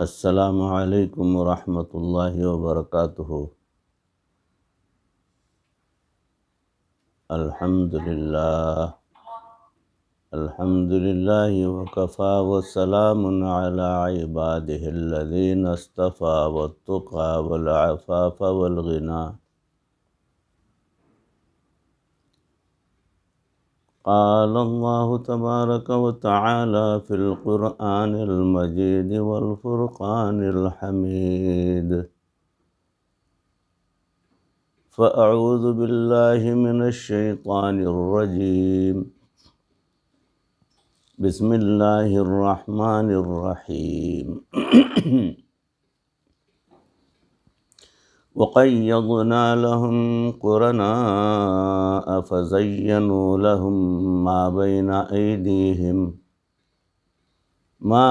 السلام علیکم ورحمۃ اللہ وبرکاتہ۔ الحمد للہ وکفیٰ وسلام علی عبادہ الذین اصطفیٰ والتقى والعفاف والغنى۔ قال اللہ تبارک وتعالی فی القرآن المجید والفرقان الحمید۔ فأعوذ باللہ من الشیطان الرجیم، بسم اللہ الرحمن الرحیم۔ وَقَيَّضْنَا لَهُمْ قُرَنَاءَ فَزَيَّنُوا لَهُم مَا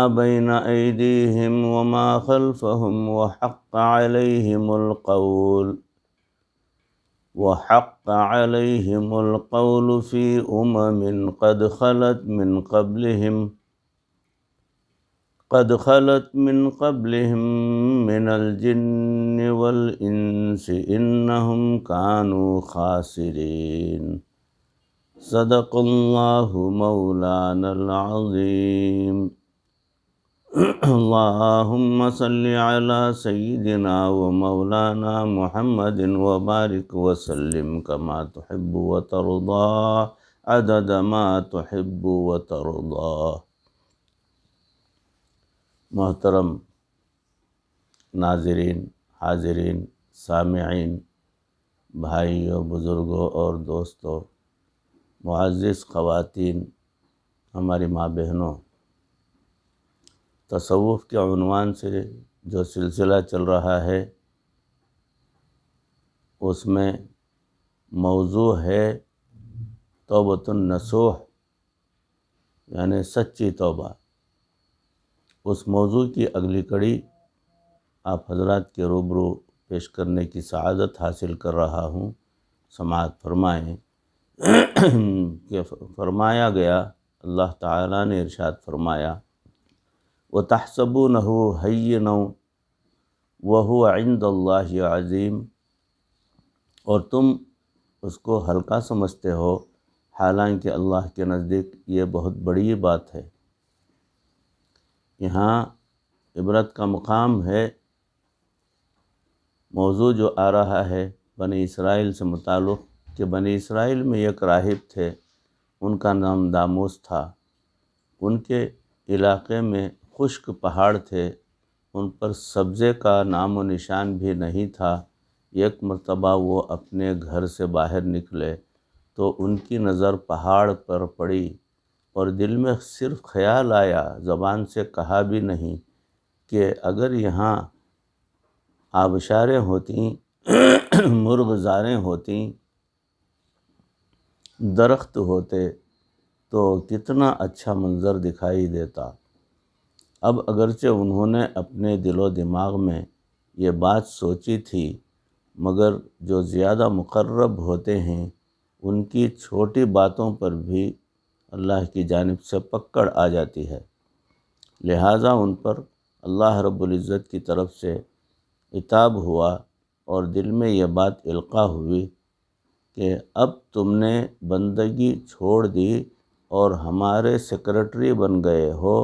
بَيْنَ أَيْدِيهِمْ وَمَا خَلْفَهُمْ وَحَقَّ عَلَيْهِمُ الْقَوْلُ فِي قَدْ خَلَتْ مِنْ قَبْلِهِمْ مِنَ الْجِنِّ وَالْإِنسِ إِنَّهُمْ كَانُوا خَاسِرِينَ۔ صدق اللہ مولانا العظیم۔ اللہم صلی علی سیدنا و مولانا محمد وبارک وسلم کما تحب وترضا عدد ما تحب وترضا۔ محترم ناظرین، حاضرین، سامعین، بھائیوں، بزرگوں اور دوستوں، معزز خواتین، ہماری ماں بہنوں، تصوف کے عنوان سے جو سلسلہ چل رہا ہے اس میں موضوع ہے توبۃ النصوح، یعنی سچی توبہ۔ اس موضوع کی اگلی کڑی آپ حضرات کے روبرو پیش کرنے کی سعادت حاصل کر رہا ہوں۔ سماعت فرمائیں کہ فرمایا گیا، اللہ تعالیٰ نے ارشاد فرمایا، وَتَحْسَبُونَهُ هَيِّنًا وَهُوَ عِندَ اللَّهِ عَظِيمٌ، اور تم اس کو ہلکا سمجھتے ہو حالانکہ اللہ کے نزدیک یہ بہت بڑی بات ہے۔ یہاں عبرت کا مقام ہے۔ موضوع جو آ رہا ہے بنی اسرائیل سے متعلق، کہ بنی اسرائیل میں ایک راہب تھے، ان کا نام داموس تھا۔ ان کے علاقے میں خشک پہاڑ تھے، ان پر سبزے کا نام و نشان بھی نہیں تھا۔ ایک مرتبہ وہ اپنے گھر سے باہر نکلے تو ان کی نظر پہاڑ پر پڑی اور دل میں صرف خیال آیا، زبان سے کہا بھی نہیں، کہ اگر یہاں آبشاریں ہوتیں، مرغزاریں ہوتیں، درخت ہوتے تو کتنا اچھا منظر دکھائی دیتا۔ اب اگرچہ انہوں نے اپنے دل و دماغ میں یہ بات سوچی تھی، مگر جو زیادہ مقرب ہوتے ہیں ان کی چھوٹی باتوں پر بھی اللہ کی جانب سے پکڑ آ جاتی ہے، لہٰذا ان پر اللہ رب العزت کی طرف سے عتاب ہوا اور دل میں یہ بات القاء ہوئی کہ اب تم نے بندگی چھوڑ دی اور ہمارے سیکرٹری بن گئے ہو،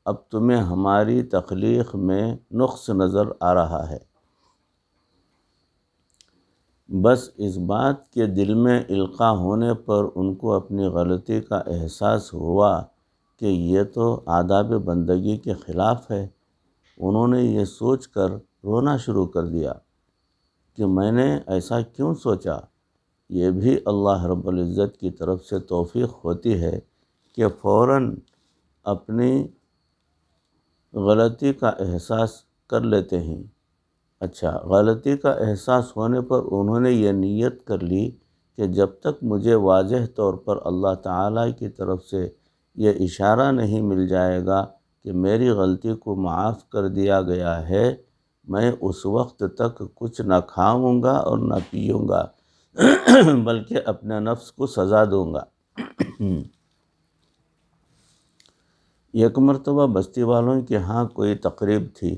اب تمہیں ہماری تخلیق میں نقص نظر آ رہا ہے۔ بس اس بات کے دل میں القاء ہونے پر ان کو اپنی غلطی کا احساس ہوا کہ یہ تو آداب بندگی کے خلاف ہے۔ انہوں نے یہ سوچ کر رونا شروع کر دیا کہ میں نے ایسا کیوں سوچا۔ یہ بھی اللہ رب العزت کی طرف سے توفیق ہوتی ہے کہ فوراً اپنی غلطی کا احساس کر لیتے ہیں۔ اچھا، غلطی کا احساس ہونے پر انہوں نے یہ نیت کر لی کہ جب تک مجھے واضح طور پر اللہ تعالیٰ کی طرف سے یہ اشارہ نہیں مل جائے گا کہ میری غلطی کو معاف کر دیا گیا ہے، میں اس وقت تک کچھ نہ کھاؤں گا اور نہ پیوں گا، بلکہ اپنے نفس کو سزا دوں گا۔ ایک مرتبہ بستی والوں کے ہاں کوئی تقریب تھی،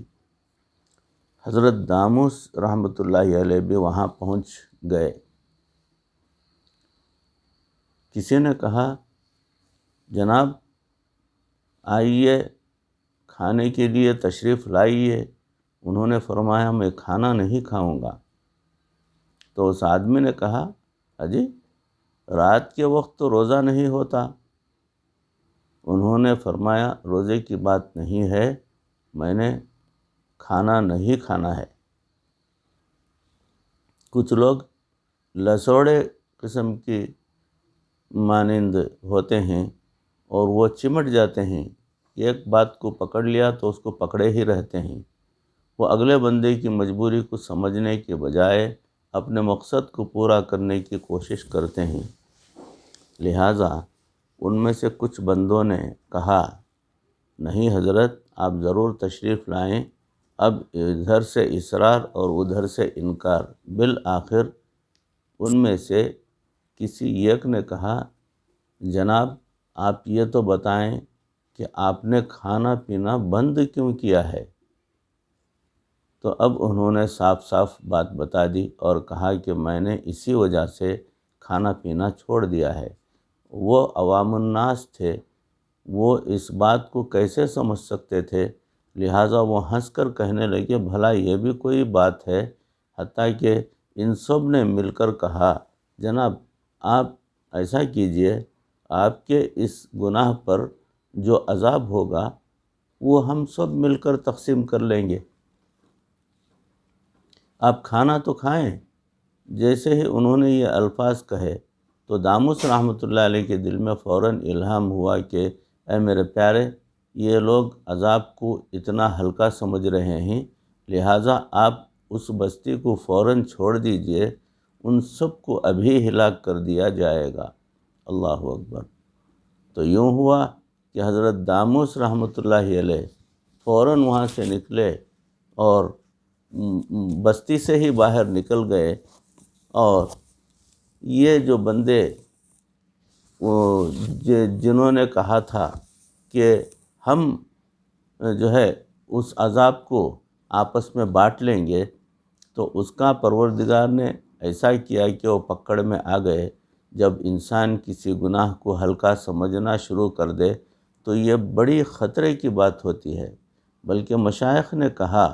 حضرت داموس رحمۃ اللہ علیہ بھی وہاں پہنچ گئے۔ کسی نے کہا جناب آئیے کھانے کے لیے تشریف لائیے۔ انہوں نے فرمایا میں کھانا نہیں کھاؤں گا۔ تو اس آدمی نے کہا اجی رات کے وقت تو روزہ نہیں ہوتا۔ انہوں نے فرمایا روزے کی بات نہیں ہے، میں نے کھانا نہیں کھانا ہے۔ کچھ لوگ لسوڑے قسم کی مانند ہوتے ہیں اور وہ چمٹ جاتے ہیں، ایک بات کو پکڑ لیا تو اس کو پکڑے ہی رہتے ہیں۔ وہ اگلے بندے کی مجبوری کو سمجھنے کے بجائے اپنے مقصد کو پورا کرنے کی کوشش کرتے ہیں۔ لہٰذا ان میں سے کچھ بندوں نے کہا نہیں حضرت آپ ضرور تشریف لائیں۔ اب ادھر سے اصرار اور ادھر سے انکار، بالآخر ان میں سے کسی ایک نے کہا جناب آپ یہ تو بتائیں کہ آپ نے کھانا پینا بند کیوں کیا ہے؟ تو اب انہوں نے صاف صاف بات بتا دی اور کہا کہ میں نے اسی وجہ سے کھانا پینا چھوڑ دیا ہے۔ وہ عوام الناس تھے، وہ اس بات کو کیسے سمجھ سکتے تھے؟ لہٰذا وہ ہنس کر کہنے لگے بھلا یہ بھی کوئی بات ہے؟ حتیٰ کہ ان سب نے مل کر کہا جناب آپ ایسا کیجئے، آپ کے اس گناہ پر جو عذاب ہوگا وہ ہم سب مل کر تقسیم کر لیں گے، آپ کھانا تو کھائیں۔ جیسے ہی انہوں نے یہ الفاظ کہے تو داموس رحمۃ اللہ علیہ کے دل میں فوراً الہام ہوا کہ اے میرے پیارے، یہ لوگ عذاب کو اتنا ہلکا سمجھ رہے ہیں، لہٰذا آپ اس بستی کو فوراً چھوڑ دیجئے، ان سب کو ابھی ہلاک کر دیا جائے گا۔ اللہ اکبر۔ تو یوں ہوا کہ حضرت داموس رحمۃ اللہ علیہ فوراً وہاں سے نکلے اور بستی سے ہی باہر نکل گئے، اور یہ جو بندے جنہوں نے کہا تھا کہ ہم جو ہے اس عذاب کو آپس میں بانٹ لیں گے، تو اس کا پروردگار نے ایسا کیا کہ وہ پکڑ میں آ گئے۔ جب انسان کسی گناہ کو ہلکا سمجھنا شروع کر دے تو یہ بڑی خطرے کی بات ہوتی ہے۔ بلکہ مشائخ نے کہا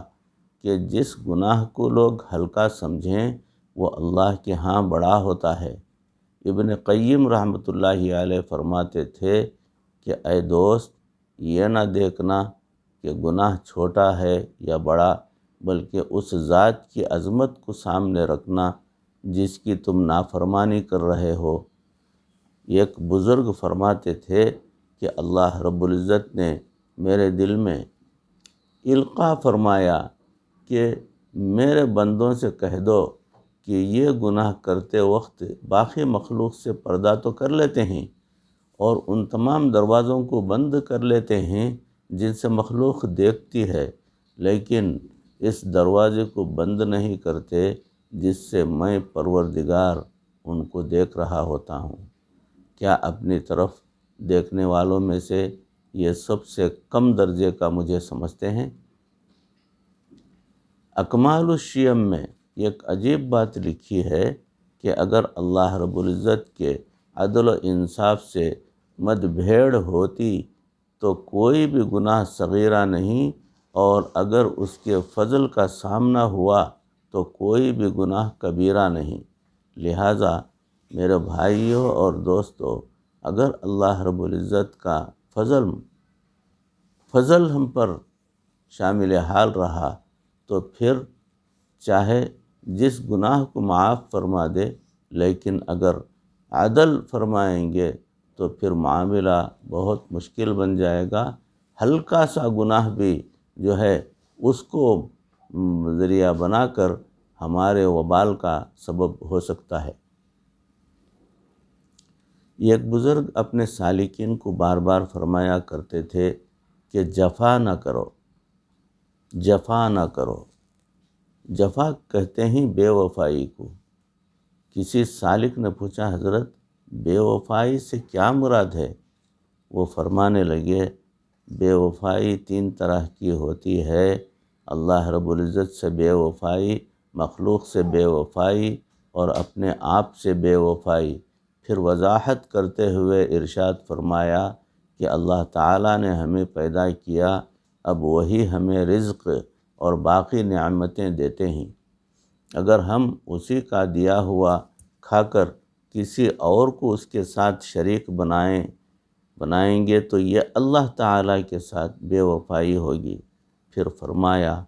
کہ جس گناہ کو لوگ ہلکا سمجھیں وہ اللہ کے ہاں بڑا ہوتا ہے۔ ابن قیم رحمۃ اللہ علیہ فرماتے تھے کہ اے دوست یہ نہ دیکھنا کہ گناہ چھوٹا ہے یا بڑا، بلکہ اس ذات کی عظمت کو سامنے رکھنا جس کی تم نافرمانی کر رہے ہو۔ ایک بزرگ فرماتے تھے کہ اللہ رب العزت نے میرے دل میں القاء فرمایا کہ میرے بندوں سے کہہ دو کہ یہ گناہ کرتے وقت باقی مخلوق سے پردہ تو کر لیتے ہیں اور ان تمام دروازوں کو بند کر لیتے ہیں جن سے مخلوق دیکھتی ہے، لیکن اس دروازے کو بند نہیں کرتے جس سے میں پروردگار ان کو دیکھ رہا ہوتا ہوں۔ کیا اپنی طرف دیکھنے والوں میں سے یہ سب سے کم درجے کا مجھے سمجھتے ہیں؟ اکمال الشیم میں ایک عجیب بات لکھی ہے کہ اگر اللہ رب العزت کے عدل و انصاف سے مد بھیڑ ہوتی تو کوئی بھی گناہ صغیرہ نہیں، اور اگر اس کے فضل کا سامنا ہوا تو کوئی بھی گناہ کبیرہ نہیں۔ لہٰذا میرے بھائیوں اور دوستو، اگر اللہ رب العزت کا فضل ہم پر شامل حال رہا تو پھر چاہے جس گناہ کو معاف فرما دے، لیکن اگر عدل فرمائیں گے تو پھر معاملہ بہت مشکل بن جائے گا۔ ہلکا سا گناہ بھی جو ہے اس کو ذریعہ بنا کر ہمارے وبال کا سبب ہو سکتا ہے۔ ایک بزرگ اپنے سالکین کو بار بار فرمایا کرتے تھے کہ جفا نہ کرو، جفا نہ کرو۔ جفا کہتے ہیں بے وفائی کو۔ کسی سالک نے پوچھا حضرت بے وفائی سے کیا مراد ہے؟ وہ فرمانے لگے بے وفائی 3 طرح کی ہوتی ہے، اللہ رب العزت سے بے وفائی، مخلوق سے بے وفائی اور اپنے آپ سے بے وفائی۔ پھر وضاحت کرتے ہوئے ارشاد فرمایا کہ اللہ تعالیٰ نے ہمیں پیدا کیا، اب وہی ہمیں رزق اور باقی نعمتیں دیتے ہیں۔ اگر ہم اسی کا دیا ہوا کھا کر کسی اور کو اس کے ساتھ شریک بنائیں گے تو یہ اللہ تعالیٰ کے ساتھ بے وفائی ہوگی۔ پھر فرمایا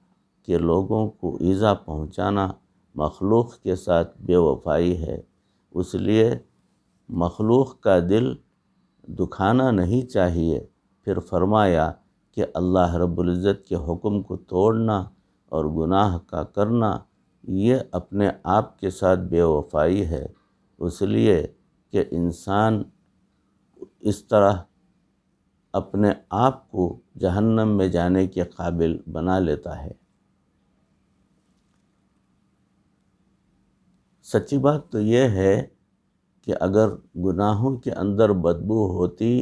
کہ لوگوں کو ایذا پہنچانا مخلوق کے ساتھ بے وفائی ہے، اس لیے مخلوق کا دل دکھانا نہیں چاہیے۔ پھر فرمایا کہ اللہ رب العزت کے حکم کو توڑنا اور گناہ کا کرنا یہ اپنے آپ کے ساتھ بے وفائی ہے، اس لیے کہ انسان اس طرح اپنے آپ کو جہنم میں جانے کے قابل بنا لیتا ہے۔ سچی بات تو یہ ہے کہ اگر گناہوں کے اندر بدبو ہوتی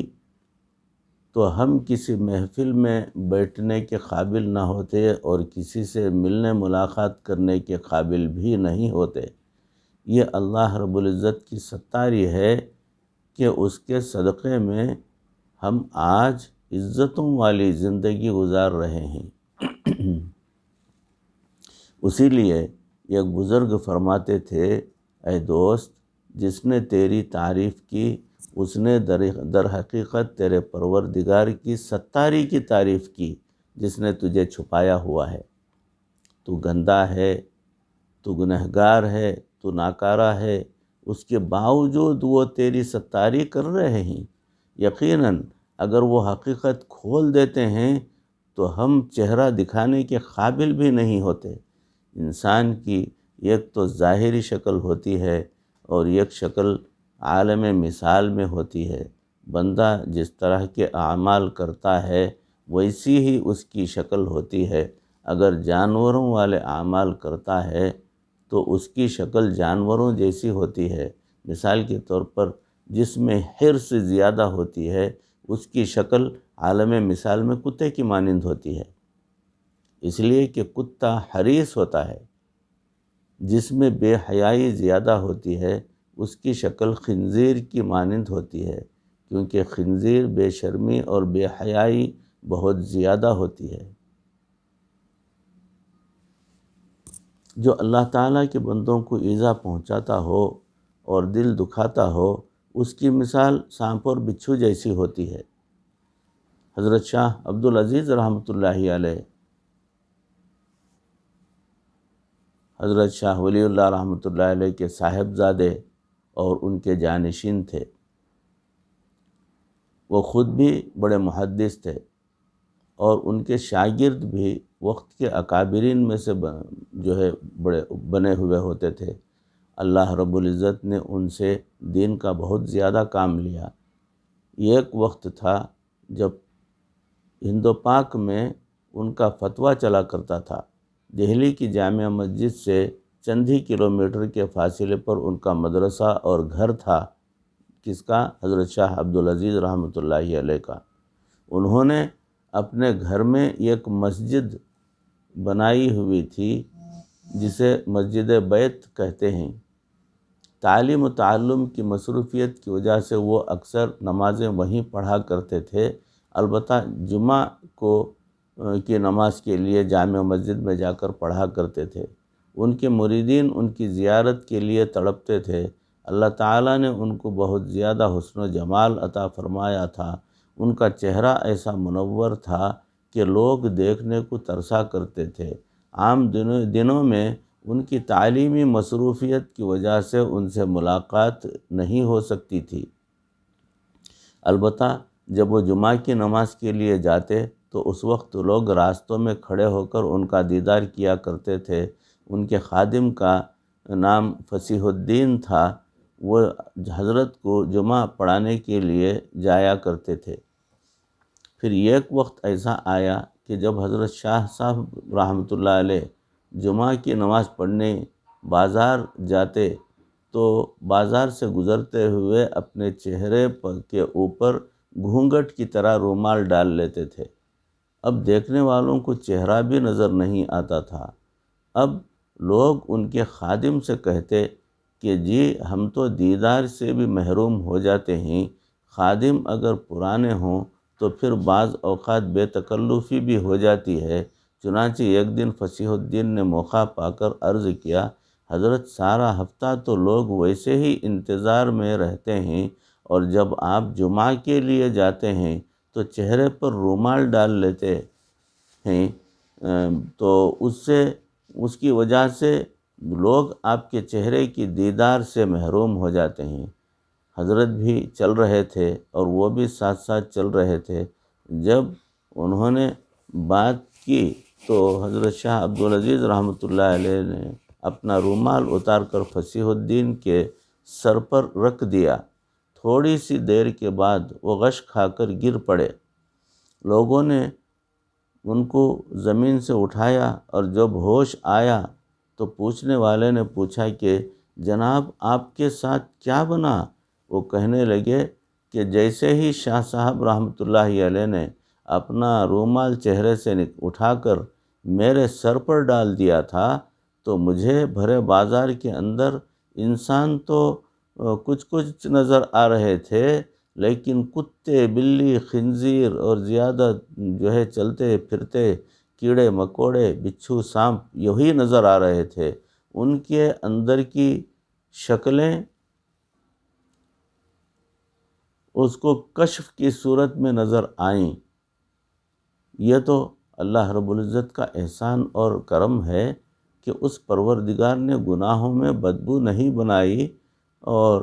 تو ہم کسی محفل میں بیٹھنے کے قابل نہ ہوتے اور کسی سے ملنے ملاقات کرنے کے قابل بھی نہیں ہوتے۔ یہ اللہ رب العزت کی ستاری ہے کہ اس کے صدقے میں ہم آج عزتوں والی زندگی گزار رہے ہیں۔ اسی لیے ایک بزرگ فرماتے تھے، اے دوست، جس نے تیری تعریف کی اس نے در حقیقت تیرے پروردگار کی ستاری کی تعریف کی جس نے تجھے چھپایا ہوا ہے۔ تو گندا ہے، تو گنہگار ہے، تو ناکارہ ہے، اس کے باوجود وہ تیری ستاری کر رہے ہیں۔ یقیناً اگر وہ حقیقت کھول دیتے ہیں تو ہم چہرہ دکھانے کے قابل بھی نہیں ہوتے۔ انسان کی ایک تو ظاہری شکل ہوتی ہے اور ایک شکل عالم مثال میں ہوتی ہے۔ بندہ جس طرح کے اعمال کرتا ہے ویسی ہی اس کی شکل ہوتی ہے۔ اگر جانوروں والے اعمال کرتا ہے تو اس کی شکل جانوروں جیسی ہوتی ہے۔ مثال کے طور پر جس میں حرص زیادہ ہوتی ہے اس کی شکل عالم مثال میں کتے کی مانند ہوتی ہے، اس لیے کہ کتا حریص ہوتا ہے۔ جس میں بے حیائی زیادہ ہوتی ہے اس کی شکل خنزیر کی مانند ہوتی ہے، کیونکہ خنزیر بے شرمی اور بے حیائی بہت زیادہ ہوتی ہے۔ جو اللہ تعالیٰ کے بندوں کو ایذا پہنچاتا ہو اور دل دکھاتا ہو اس کی مثال سانپ اور بچھو جیسی ہوتی ہے۔ حضرت شاہ عبدالعزیز رحمۃ اللہ علیہ، حضرت شاہ ولی اللہ رحمۃ اللہ علیہ کے صاحبزادے اور ان کے جانشین تھے۔ وہ خود بھی بڑے محدث تھے اور ان کے شاگرد بھی وقت کے اکابرین میں سے بڑے بنے ہوئے ہوتے تھے۔ اللہ رب العزت نے ان سے دین کا بہت زیادہ کام لیا۔ ایک وقت تھا جب ہند و پاک میں ان کا فتویٰ چلا کرتا تھا۔ دہلی کی جامع مسجد سے چند ہی کلومیٹر کے فاصلے پر ان کا مدرسہ اور گھر تھا۔ کس کا؟ حضرت شاہ عبدالعزیز رحمۃ اللہ علیہ کا۔ انہوں نے اپنے گھر میں ایک مسجد بنائی ہوئی تھی جسے مسجد بیت کہتے ہیں۔ تعلیم و تعلم کی مصروفیت کی وجہ سے وہ اکثر نمازیں وہیں پڑھا کرتے تھے، البتہ جمعہ کی نماز کے لیے جامع مسجد میں جا کر پڑھا کرتے تھے۔ ان کے مریدین ان کی زیارت کے لیے تڑپتے تھے۔ اللہ تعالیٰ نے ان کو بہت زیادہ حسن و جمال عطا فرمایا تھا۔ ان کا چہرہ ایسا منور تھا کہ لوگ دیکھنے کو ترسا کرتے تھے۔ عام دنوں میں ان کی تعلیمی مصروفیت کی وجہ سے ان سے ملاقات نہیں ہو سکتی تھی، البتہ جب وہ جمعہ کی نماز کے لیے جاتے تو اس وقت لوگ راستوں میں کھڑے ہو کر ان کا دیدار کیا کرتے تھے۔ ان کے خادم کا نام فصیح الدین تھا، وہ حضرت کو جمعہ پڑھانے کے لیے جایا کرتے تھے۔ پھر ایک وقت ایسا آیا کہ جب حضرت شاہ صاحب رحمۃ اللہ علیہ جمعہ کی نماز پڑھنے بازار جاتے تو بازار سے گزرتے ہوئے اپنے چہرے کے اوپر گھونگھٹ کی طرح رومال ڈال لیتے تھے اب دیکھنے والوں کو چہرہ بھی نظر نہیں آتا تھا۔ اب لوگ ان کے خادم سے کہتے کہ جی ہم تو دیدار سے بھی محروم ہو جاتے ہیں، خادم اگر پرانے ہوں تو پھر بعض اوقات بے تکلفی بھی ہو جاتی ہے۔ چنانچہ ایک دن فصیح الدین نے موقع پا کر عرض کیا، حضرت سارا ہفتہ تو لوگ ویسے ہی انتظار میں رہتے ہیں، اور جب آپ جمعہ کے لیے جاتے ہیں تو چہرے پر رومال ڈال لیتے ہیں، تو اس کی وجہ سے لوگ آپ کے چہرے کی دیدار سے محروم ہو جاتے ہیں۔ حضرت بھی چل رہے تھے اور وہ بھی ساتھ ساتھ چل رہے تھے۔ جب انہوں نے بات کی تو حضرت شاہ عبدالعزیز رحمۃ اللہ علیہ نے اپنا رومال اتار کر فصیح الدین کے سر پر رکھ دیا۔ تھوڑی سی دیر کے بعد وہ غش کھا کر گر پڑے۔ لوگوں نے ان کو زمین سے اٹھایا اور جب ہوش آیا تو پوچھنے والے نے پوچھا کہ جناب آپ کے ساتھ کیا بنا؟ وہ کہنے لگے کہ جیسے ہی شاہ صاحب رحمۃ اللہ علیہ نے اپنا رومال چہرے سے اٹھا کر میرے سر پر ڈال دیا تھا تو مجھے بھرے بازار کے اندر انسان تو کچھ نظر آ رہے تھے، لیکن کتے، بلی، خنزیر اور زیادہ چلتے پھرتے کیڑے مکوڑے، بچھو، سانپ یہی نظر آ رہے تھے۔ ان کے اندر کی شکلیں اس کو کشف کی صورت میں نظر آئیں۔ یہ تو اللہ رب العزت کا احسان اور کرم ہے کہ اس پروردگار نے گناہوں میں بدبو نہیں بنائی، اور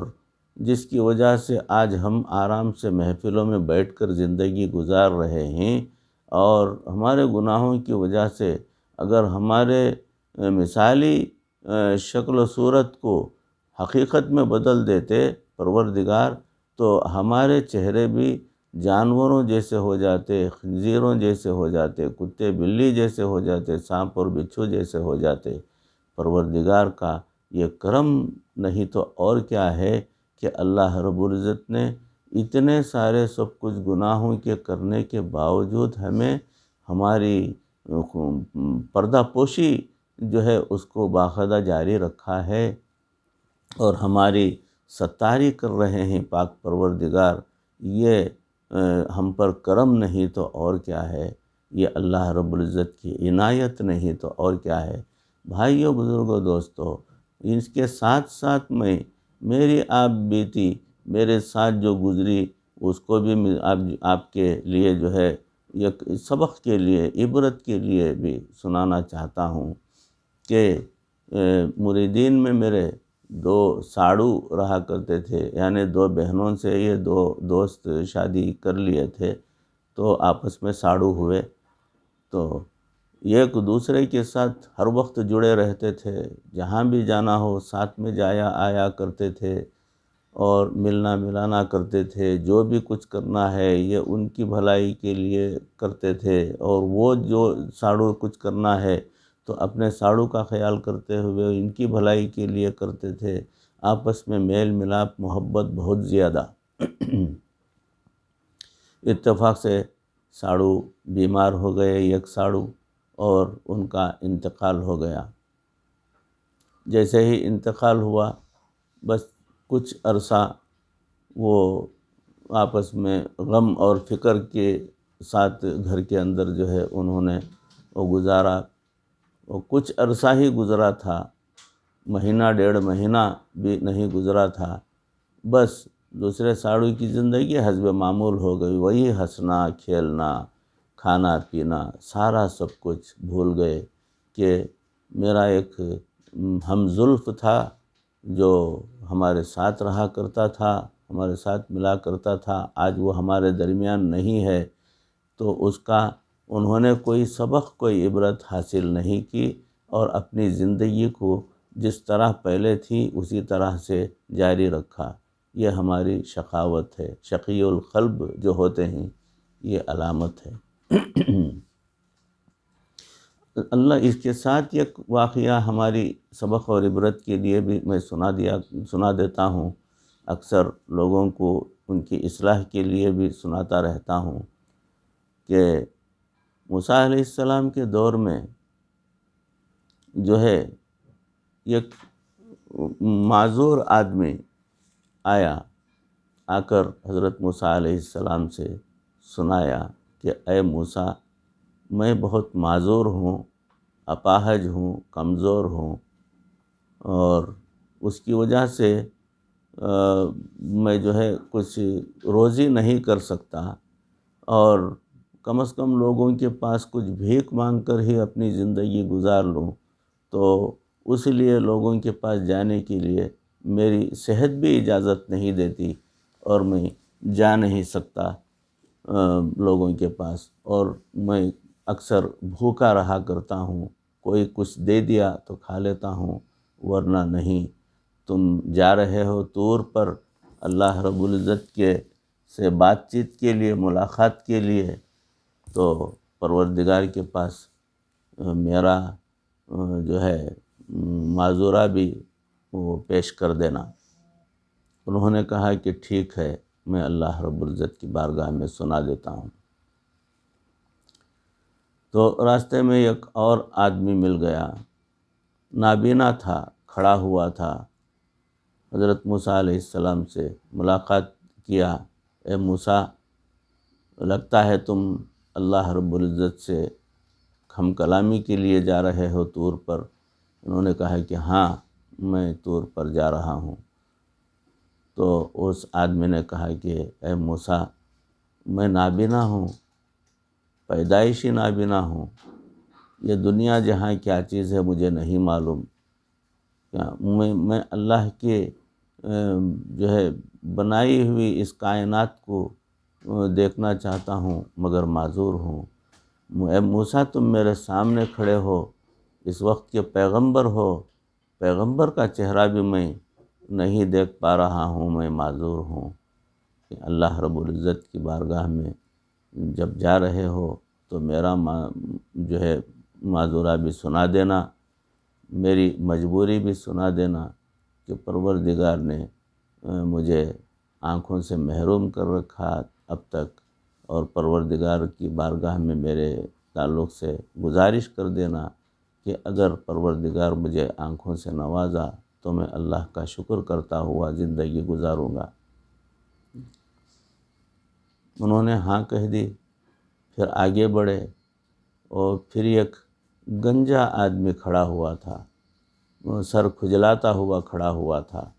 جس کی وجہ سے آج ہم آرام سے محفلوں میں بیٹھ کر زندگی گزار رہے ہیں، اور ہمارے گناہوں کی وجہ سے اگر ہمارے مثالی شکل و صورت کو حقیقت میں بدل دیتے پروردگار تو ہمارے چہرے بھی جانوروں جیسے ہو جاتے، خنزیروں جیسے ہو جاتے، کتے بلی جیسے ہو جاتے، سانپ اور بچھو جیسے ہو جاتے۔ پروردگار کا یہ کرم نہیں تو اور کیا ہے کہ اللہ رب العزت نے اتنے سارے سب کچھ گناہوں کے کرنے کے باوجود ہمیں ہماری پردہ پوشی اس کو باخودہ جاری رکھا ہے، اور ہماری ستاری کر رہے ہیں پاک پروردگار۔ یہ ہم پر کرم نہیں تو اور کیا ہے، یہ اللہ رب العزت کی عنایت نہیں تو اور کیا ہے۔ بھائیوں، بزرگوں، دوستو، اس کے ساتھ ساتھ میری آپ بیتی میرے ساتھ جو گزری اس کو بھی آپ کے لیے ایک سبق کے لیے، عبرت کے لیے بھی سنانا چاہتا ہوں کہ مریدین میں میرے 2 ساڑو رہا کرتے تھے، یعنی 2 بہنوں سے یہ 2 دوست شادی کر لیے تھے، تو آپس میں ساڑو ہوئے، تو ایک دوسرے کے ساتھ ہر وقت جڑے رہتے تھے، جہاں بھی جانا ہو ساتھ میں جایا آیا کرتے تھے، اور ملنا ملانا کرتے تھے۔ جو بھی کچھ کرنا ہے یہ ان کی بھلائی کے لیے کرتے تھے، اور وہ جو ساڑو کچھ کرنا ہے تو اپنے ساڑو کا خیال کرتے ہوئے ان کی بھلائی کے لیے کرتے تھے۔ آپس میں میل ملاپ محبت بہت زیادہ۔ اتفاق سے ساڑو بیمار ہو گئے، ایک ساڑو، اور ان کا انتقال ہو گیا۔ جیسے ہی انتقال ہوا بس کچھ عرصہ وہ آپس میں غم اور فکر کے ساتھ گھر کے اندر انہوں نے وہ گزارا۔ وہ کچھ عرصہ ہی گزرا تھا، مہینہ 1.5 مہینہ بھی نہیں گزرا تھا، بس دوسرے ساڑو کی زندگی حسب معمول ہو گئی۔ وہی ہنسنا کھیلنا، کھانا پینا، سارا سب کچھ بھول گئے کہ میرا ایک ہم زلف تھا جو ہمارے ساتھ رہا کرتا تھا، ہمارے ساتھ ملا کرتا تھا، آج وہ ہمارے درمیان نہیں ہے۔ تو اس کا انہوں نے کوئی سبق، کوئی عبرت حاصل نہیں کی، اور اپنی زندگی کو جس طرح پہلے تھی اسی طرح سے جاری رکھا۔ یہ ہماری شقاوت ہے، شقی القلب جو ہوتے ہیں یہ علامت ہے۔ اللہ اس کے ساتھ ایک واقعہ ہماری سبق اور عبرت کے لیے بھی میں سنا دیتا ہوں، اکثر لوگوں کو ان کی اصلاح کے لیے بھی سناتا رہتا ہوں، کہ موسیٰ علیہ السلام کے دور میں جو ہے ایک معذور آدمی آیا، آ کر حضرت موسیٰ علیہ السلام سے سنایا کہ اے موسیٰ، میں بہت معذور ہوں، اپاہج ہوں، کمزور ہوں، اور اس کی وجہ سے میں جو ہے کچھ روزی نہیں کر سکتا، اور کم از کم لوگوں کے پاس کچھ بھیک مانگ کر ہی اپنی زندگی گزار لوں، تو اس لیے لوگوں کے پاس جانے کے لیے میری صحت بھی اجازت نہیں دیتی، اور میں جا نہیں سکتا لوگوں کے پاس، اور میں اکثر بھوکا رہا کرتا ہوں، کوئی کچھ دے دیا تو کھا لیتا ہوں، ورنہ نہیں۔ تم جا رہے ہو طور پر اللہ رب العزت کے سے بات چیت کے لیے، ملاقات کے لیے، تو پروردگار کے پاس میرا جو ہے معذورہ بھی وہ پیش کر دینا۔ انہوں نے کہا کہ ٹھیک ہے، میں اللہ رب العزت کی بارگاہ میں سنا دیتا ہوں۔ تو راستے میں ایک اور آدمی مل گیا، نابینا تھا، کھڑا ہوا تھا، حضرت موسیٰ علیہ السلام سے ملاقات کیا۔ اے موسیٰ، لگتا ہے تم اللہ رب العزت سے ہم کلامی کے لیے جا رہے ہو طور پر۔ انہوں نے کہا کہ ہاں، میں طور پر جا رہا ہوں۔ تو اس آدمی نے کہا کہ اے موسیٰ، میں نابینا ہوں، پیدائشی نابینا ہوں، یہ دنیا جہاں کیا چیز ہے مجھے نہیں معلوم، میں اللہ کے جو ہے بنائی ہوئی اس کائنات کو دیکھنا چاہتا ہوں، مگر معذور ہوں۔ اے موسیٰ، تم میرے سامنے کھڑے ہو، اس وقت کے پیغمبر ہو، پیغمبر کا چہرہ بھی میں نہیں دیکھ پا رہا ہوں، میں معذور ہوں۔ اللہ رب العزت کی بارگاہ میں جب جا رہے ہو تو میرا جو ہے معذورہ بھی سنا دینا، میری مجبوری بھی سنا دینا کہ پروردگار نے مجھے آنکھوں سے محروم کر رکھا اب تک، اور پروردگار کی بارگاہ میں میرے تعلق سے گزارش کر دینا کہ اگر پروردگار مجھے آنکھوں سے نوازا تو میں اللہ کا شکر کرتا ہوا زندگی گزاروں گا۔ انہوں نے ہاں کہہ دی، پھر آگے بڑھے، اور پھر ایک گنجا آدمی کھڑا ہوا تھا، وہ سر کھجلاتا ہوا کھڑا ہوا تھا۔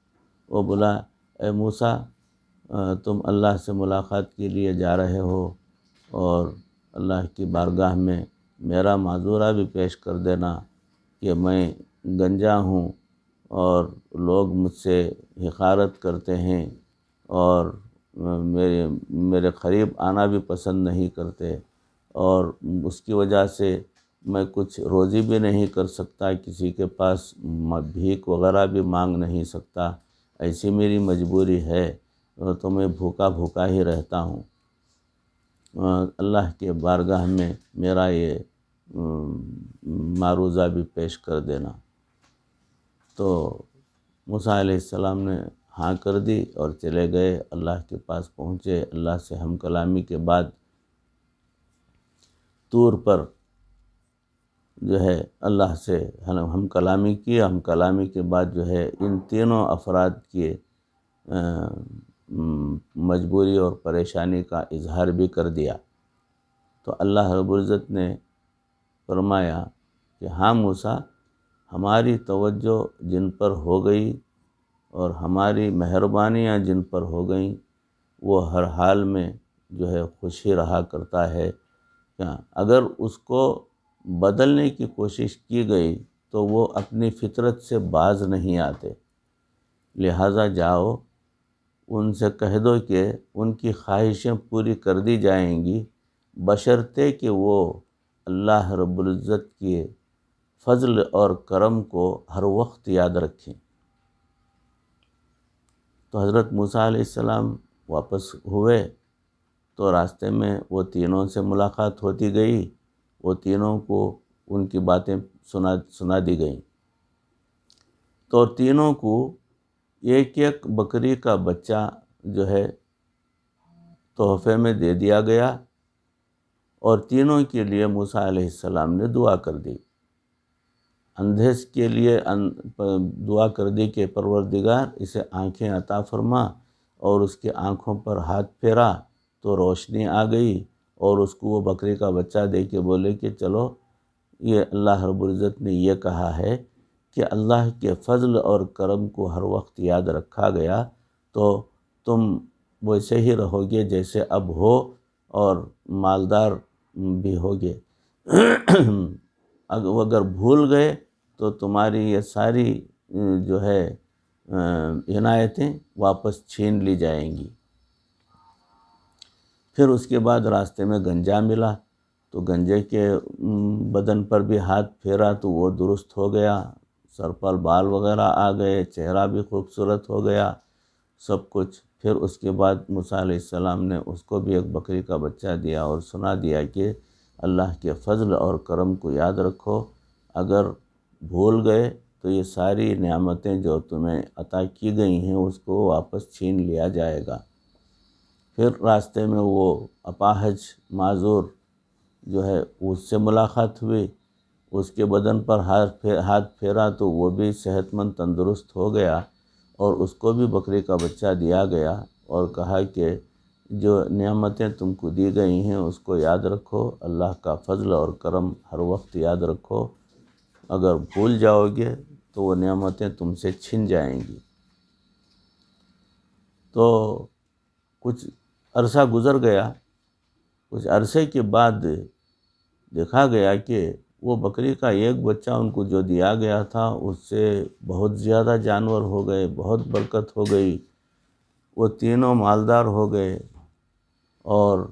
وہ بولا، اے موسیٰ، تم اللہ سے ملاقات کے لیے جا رہے ہو، اور اللہ کی بارگاہ میں میرا معذورہ بھی پیش کر دینا کہ میں گنجا ہوں، اور لوگ مجھ سے حقارت کرتے ہیں، اور میرے قریب آنا بھی پسند نہیں کرتے، اور اس کی وجہ سے میں کچھ روزی بھی نہیں کر سکتا، کسی کے پاس بھیک وغیرہ بھی مانگ نہیں سکتا، ایسی میری مجبوری ہے، تو میں بھوکا بھوکا ہی رہتا ہوں۔ اللہ کے بارگاہ میں میرا یہ معروضہ بھی پیش کر دینا۔ تو موسیٰ علیہ السلام نے ہاں کر دی اور چلے گئے، اللہ کے پاس پہنچے، اللہ سے ہم کلامی کے بعد طور پر جو ہے اللہ سے ہم کلامی کی، ہم کلامی کے بعد جو ہے ان تینوں افراد کے مجبوری اور پریشانی کا اظہار بھی کر دیا۔ تو اللہ رب العزت نے فرمایا کہ ہاں موسیٰ، ہماری توجہ جن پر ہو گئی اور ہماری مہربانیاں جن پر ہو گئیں، وہ ہر حال میں جو ہے خوشی رہا کرتا ہے۔ اگر اس کو بدلنے کی کوشش کی گئی تو وہ اپنی فطرت سے باز نہیں آتے، لہٰذا جاؤ ان سے کہہ دو کہ ان کی خواہشیں پوری کر دی جائیں گی، بشرطے کہ وہ اللہ رب العزت کے فضل اور کرم کو ہر وقت یاد رکھیں۔ تو حضرت موسیٰ علیہ السلام واپس ہوئے تو راستے میں وہ تینوں سے ملاقات ہوتی گئی، وہ تینوں کو ان کی باتیں سنا دی گئیں۔ تو تینوں کو ایک ایک بکری کا بچہ جو ہے تحفے میں دے دیا گیا، اور تینوں کے لیے موسیٰ علیہ السلام نے دعا کر دی۔ اندھے کے لیے دعا کر دی کہ پروردگار اسے آنکھیں عطا فرما، اور اس کے آنکھوں پر ہاتھ پھیرا تو روشنی آ گئی، اور اس کو وہ بکری کا بچہ دے کے بولے کہ چلو، یہ اللہ رب العزت نے یہ کہا ہے کہ اللہ کے فضل اور کرم کو ہر وقت یاد رکھا گیا تو تم ویسے ہی رہو گے جیسے اب ہو، اور مالدار بھی ہوگے۔ اگر بھول گئے تو تمہاری یہ ساری جو ہے عنایتیں واپس چھین لی جائیں گی۔ پھر اس کے بعد راستے میں گنجا ملا، تو گنجے کے بدن پر بھی ہاتھ پھیرا تو وہ درست ہو گیا، سر پر بال وغیرہ آ گئے، چہرہ بھی خوبصورت ہو گیا، سب کچھ۔ پھر اس کے بعد موسیٰ علیہ السلام نے اس کو بھی ایک بکری کا بچہ دیا اور سنا دیا کہ اللہ کے فضل اور کرم کو یاد رکھو، اگر بھول گئے تو یہ ساری نعمتیں جو تمہیں عطا کی گئی ہیں اس کو واپس چھین لیا جائے گا۔ پھر راستے میں وہ اپاہج معذور جو ہے اس سے ملاقات ہوئی، اس کے بدن پر ہاتھ پھیرا تو وہ بھی صحت مند تندرست ہو گیا، اور اس کو بھی بکری کا بچہ دیا گیا اور کہا کہ جو نعمتیں تم کو دی گئی ہیں اس کو یاد رکھو، اللہ کا فضل اور کرم ہر وقت یاد رکھو، اگر بھول جاؤ گے تو وہ نعمتیں تم سے چھن جائیں گی۔ تو کچھ عرصہ گزر گیا، کچھ عرصے کے بعد دیکھا گیا کہ وہ بکری کا ایک بچہ ان کو جو دیا گیا تھا اس سے بہت زیادہ جانور ہو گئے، بہت برکت ہو گئی، وہ تینوں مالدار ہو گئے اور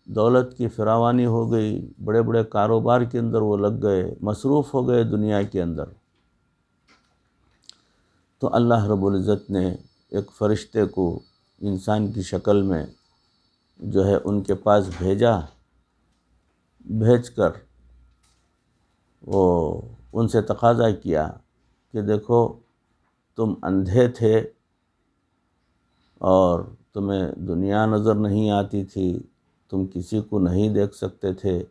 دولت کی فراوانی ہو گئی، بڑے بڑے کاروبار کے اندر وہ لگ گئے، مصروف ہو گئے دنیا کے اندر۔ تو اللہ رب العزت نے ایک فرشتے کو انسان کی شکل میں جو ہے ان کے پاس بھیجا، بھیج کر وہ ان سے تقاضا کیا کہ دیکھو تم اندھے تھے اور تمہیں دنیا نظر نہیں آتی تھی، تم کسی کو نہیں دیکھ سکتے تھے،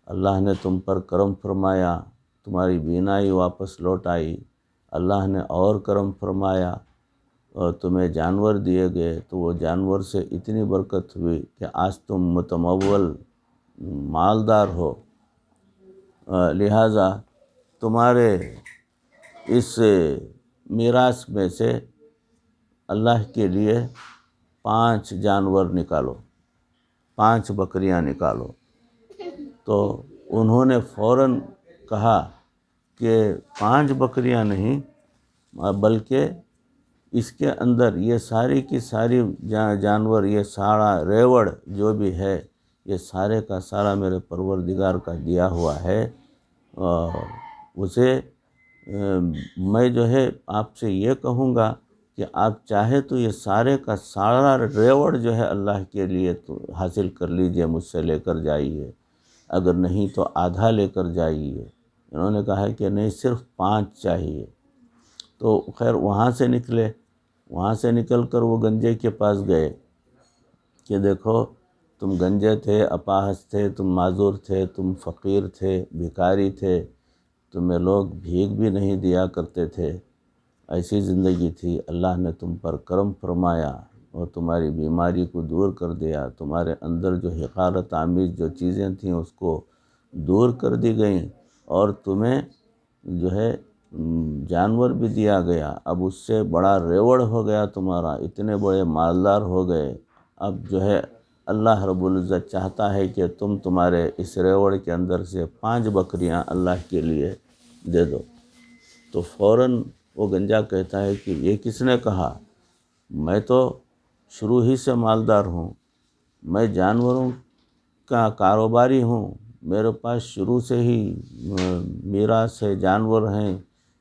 اللہ نے تم پر کرم فرمایا، تمہاری بینائی واپس لوٹ آئی، اللہ نے اور کرم فرمایا اور تمہیں جانور دیے گئے، تو وہ جانور سے اتنی برکت ہوئی کہ آج تم متمول مالدار ہو، لہٰذا تمہارے اس میراث میں سے اللہ کے لیے 5 جانور نکالو، 5 بکریاں نکالو۔ تو انہوں نے فوراً کہا کہ 5 بکریاں نہیں، بلکہ اس کے اندر یہ ساری کی ساری جانور، یہ سارا ریوڑ جو بھی ہے، یہ سارے کا سارا میرے پروردگار کا دیا ہوا ہے، اور اسے میں جو ہے آپ سے یہ کہوں گا کہ آپ چاہے تو یہ سارے کا سارا ریوڑ جو ہے اللہ کے لیے تو حاصل کر لیجئے، مجھ سے لے کر جائیے، اگر نہیں تو آدھا لے کر جائیے۔ انہوں نے کہا کہ نہیں، صرف 5 چاہیے۔ تو خیر وہاں سے نکلے، وہاں سے نکل کر وہ گنجے کے پاس گئے کہ دیکھو تم گنجے تھے، اپاہج تھے، تم معذور تھے، تم فقیر تھے، بھکاری تھے، تمہیں لوگ بھیک بھی نہیں دیا کرتے تھے، ایسی زندگی تھی، اللہ نے تم پر کرم فرمایا اور تمہاری بیماری کو دور کر دیا، تمہارے اندر جو حقارت آمیز جو چیزیں تھیں اس کو دور کر دی گئیں، اور تمہیں جو ہے جانور بھی دیا گیا، اب اس سے بڑا ریوڑ ہو گیا تمہارا، اتنے بڑے مالدار ہو گئے، اب جو ہے اللہ رب العزت چاہتا ہے کہ تمہارے اس ریوڑ کے اندر سے 5 بکریاں اللہ کے لیے دے دو۔ تو فوراً وہ گنجا کہتا ہے کہ یہ کس نے کہا، میں تو شروع ہی سے مالدار ہوں، میں جانوروں کا کاروباری ہوں، میرے پاس شروع سے ہی میراث ہے، جانور ہیں،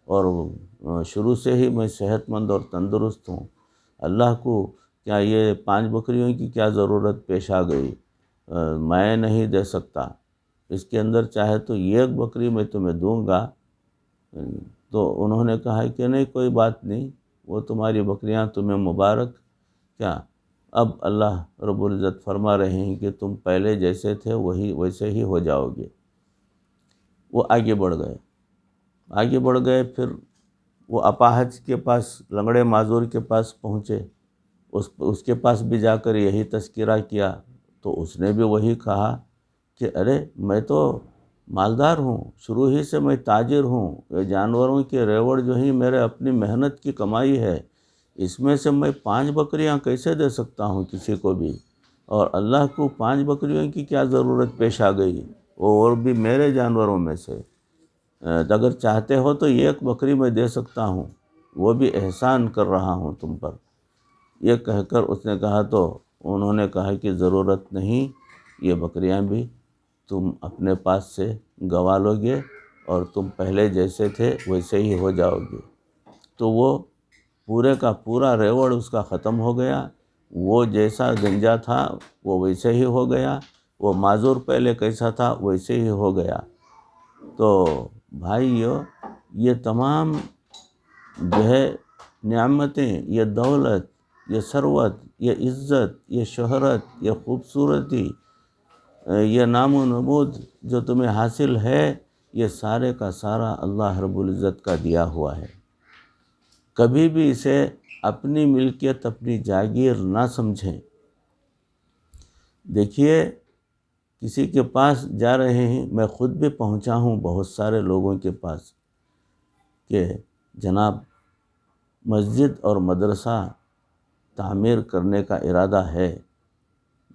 اور شروع سے ہی میں صحت مند اور تندرست ہوں، اللہ کو کیا یہ 5 بکریوں کی کیا ضرورت پیش آ گئی، میں نہیں دے سکتا، اس کے اندر چاہے تو 1 بکری میں تمہیں دوں گا۔ تو انہوں نے کہا کہ نہیں، کوئی بات نہیں، وہ تمہاری بکریاں تمہیں مبارک، کیا اب اللہ رب العزت فرما رہے ہیں کہ تم پہلے جیسے تھے ویسے ہی ہو جاؤ گے۔ وہ آگے بڑھ گئے، پھر وہ اپاہج کے پاس، لنگڑے معذور کے پاس پہنچے، اس کے پاس بھی جا کر یہی تذکرہ کیا تو اس نے بھی وہی کہا کہ ارے میں تو مالدار ہوں، شروع ہی سے میں تاجر ہوں، یہ جانوروں کے ریوڑ جو ہی میرے اپنی محنت کی کمائی ہے، اس میں سے میں 5 بکریاں کیسے دے سکتا ہوں کسی کو بھی، اور اللہ کو 5 بکریوں کی کیا ضرورت پیش آ گئی، اور بھی میرے جانوروں میں سے، اگر چاہتے ہو تو 1 بکری میں دے سکتا ہوں، وہ بھی احسان کر رہا ہوں تم پر۔ یہ کہہ کر اس نے کہا تو انہوں نے کہا کہ ضرورت نہیں، یہ بکریاں بھی تم اپنے پاس سے گوا لو گے اور تم پہلے جیسے تھے ویسے ہی ہو جاؤ گے۔ تو وہ پورے کا پورا ریوڑ اس کا ختم ہو گیا، وہ جیسا گنجا تھا وہ ویسے ہی ہو گیا، وہ معذور پہلے کیسا تھا ویسے ہی ہو گیا۔ تو بھائیو، یہ تمام جو ہے نعمتیں، یہ دولت، یہ ثروت، یہ عزت، یہ شہرت، یہ خوبصورتی، یہ نام و نمود جو تمہیں حاصل ہے، یہ سارے کا سارا اللہ رب العزت کا دیا ہوا ہے۔ کبھی بھی اسے اپنی ملکیت، اپنی جاگیر نہ سمجھیں۔ دیکھیے، کسی کے پاس جا رہے ہیں، میں خود بھی پہنچا ہوں بہت سارے لوگوں کے پاس کہ جناب مسجد اور مدرسہ تعمیر کرنے کا ارادہ ہے،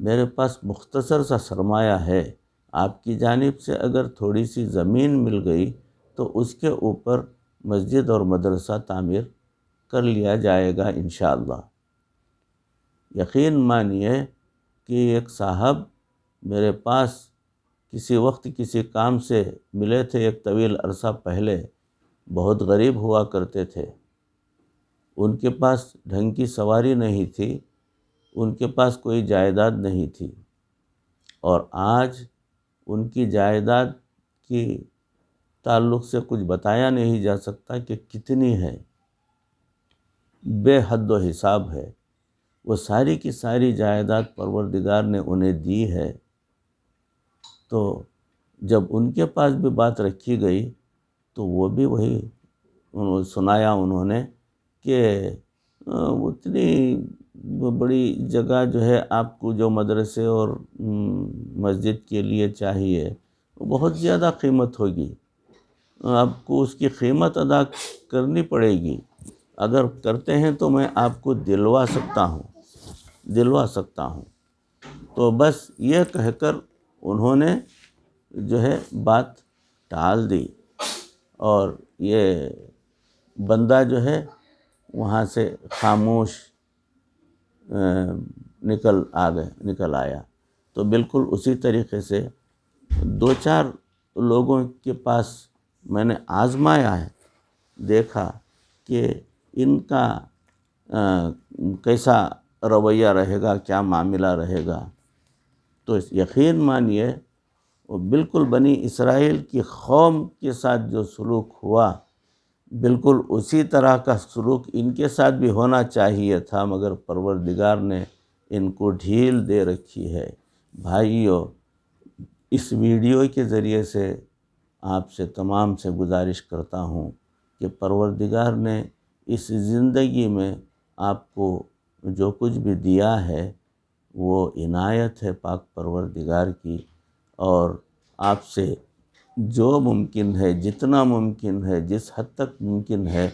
میرے پاس مختصر سا سرمایہ ہے، آپ کی جانب سے اگر تھوڑی سی زمین مل گئی تو اس کے اوپر مسجد اور مدرسہ تعمیر کر لیا جائے گا انشاءاللہ۔ یقین مانیے کہ ایک صاحب میرے پاس کسی وقت کسی کام سے ملے تھے، ایک طویل عرصہ پہلے، بہت غریب ہوا کرتے تھے، ان کے پاس ڈھنگ کی سواری نہیں تھی، ان کے پاس کوئی جائیداد نہیں تھی، اور آج ان کی جائیداد کی تعلق سے کچھ بتایا نہیں جا سکتا کہ کتنی ہے، بے حد و حساب ہے۔ وہ ساری کی ساری جائیداد پروردگار نے انہیں دی ہے۔ تو جب ان کے پاس بھی بات رکھی گئی تو وہ بھی وہی سنایا انہوں نے کہ اتنی بڑی جگہ جو ہے آپ کو جو مدرسے اور مسجد کے لیے چاہیے، وہ بہت زیادہ قیمت ہوگی، آپ کو اس کی قیمت ادا کرنی پڑے گی، اگر کرتے ہیں تو میں آپ کو دلوا سکتا ہوں۔ تو بس یہ کہہ کر انہوں نے جو ہے بات ٹال دی، اور یہ بندہ جو ہے وہاں سے خاموش نکل آیا۔ تو بالکل اسی طریقے سے 2-4 لوگوں کے پاس میں نے آزمایا ہے، دیکھا کہ ان کا کیسا رویہ رہے گا، کیا معاملہ رہے گا۔ تو یقین مانیے وہ بالکل بنی اسرائیل کی قوم کے ساتھ جو سلوک ہوا، بالکل اسی طرح کا سلوک ان کے ساتھ بھی ہونا چاہیے تھا، مگر پروردگار نے ان کو ڈھیل دے رکھی ہے۔ بھائیو، اس ویڈیو کے ذریعے سے آپ سے تمام سے گزارش کرتا ہوں کہ پروردگار نے اس زندگی میں آپ کو جو کچھ بھی دیا ہے وہ عنایت ہے پاک پروردگار کی، اور آپ سے جو ممکن ہے، جتنا ممکن ہے، جس حد تک ممکن ہے،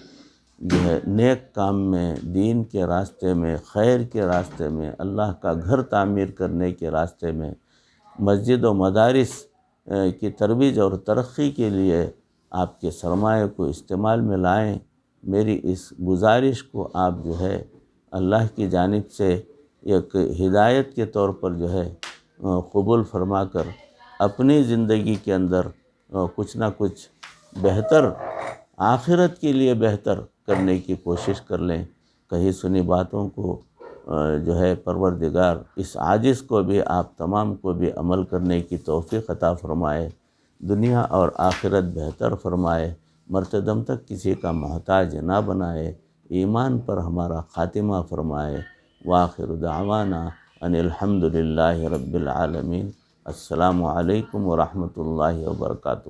جو ہے نیک کام میں، دین کے راستے میں، خیر کے راستے میں، اللہ کا گھر تعمیر کرنے کے راستے میں، مسجد و مدارس کی ترویج اور ترقی کے لیے آپ کے سرمایہ کو استعمال میں لائیں۔ میری اس گزارش کو آپ جو ہے اللہ کی جانب سے ایک ہدایت کے طور پر جو ہے قبول فرما کر اپنی زندگی کے اندر کچھ نہ کچھ بہتر، آخرت کے لیے بہتر کرنے کی کوشش کر لیں۔ کہی سنی باتوں کو جو ہے پروردگار اس عاجز کو بھی، آپ تمام کو بھی عمل کرنے کی توفیق عطا فرمائے، دنیا اور آخرت بہتر فرمائے، مرتے دم تک کسی کا محتاج نہ بنائے، ایمان پر ہمارا خاتمہ فرمائے۔ وآخر دعوانا ان الحمد للہ رب العالمین۔ السلام علیکم ورحمۃ اللہ وبرکاتہ۔